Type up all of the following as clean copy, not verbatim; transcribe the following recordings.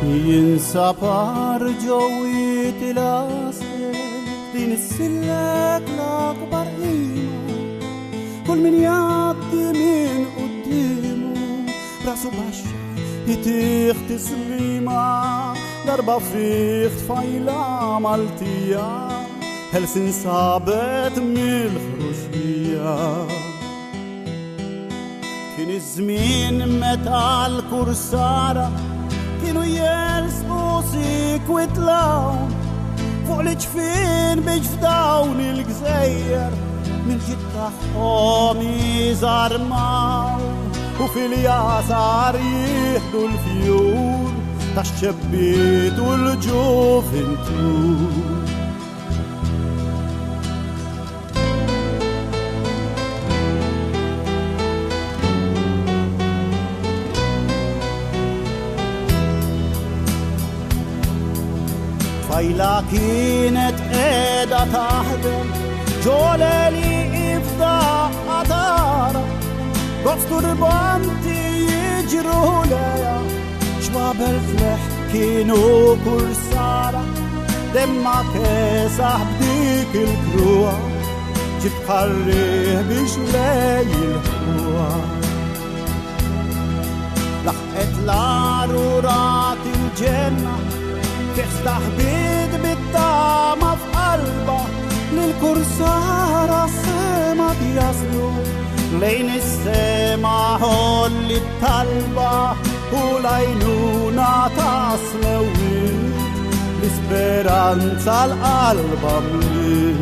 ينسابر جوي تلاسل ينسلك لأكبر قيمة كل من يعدي من قدامه راسه بشع يتيخ تسليمة ضربة فيخت فايلة مالتيا هلسن صابت من الخروجية كن الزمين متى الكرسارة كانوا يرسموا سيك ويطلعوا فوق الجفين بجفداون الجزاير من جدهم يزرماو وفي اليسار يهدوا الفيول تشبيت والجوفنتول فايلا كانت قيدة تحضن جولالي إفضاء أدارة قصدوا ربانتي يجروا ليا شباب الفلح كانوا كرسارة دمع كاسح بديك الكروع جبت قريه بشلاي الهوا لحقت لعرورات الجنة تفتح بيد بالطعمة في قلبها للكرسارة السما بيصلوا لين السما هو اللي بطلبة ولينونا تصلوي لسبيرانسا القلبة مليك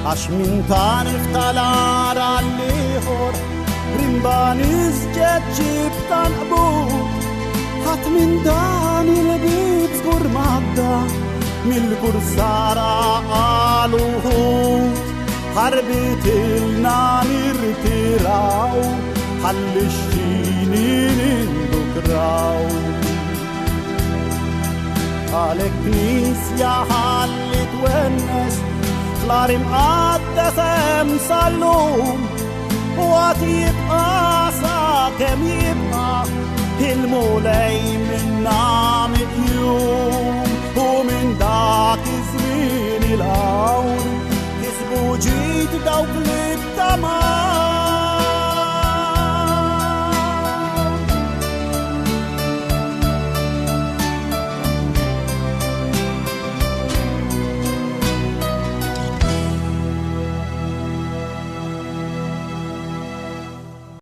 عش من تعرف تلار اللي خور رمبانيز جد جيب تنقبوت حت من داني لبيت سكور مادة من الكرسارة قالوا هوت حربت لنا نرتراو حل الشينين بكراو قالك نيس يا حل تونس لاري مقدسة مصلوم واتيب قاسا كم يبقى المولاي منا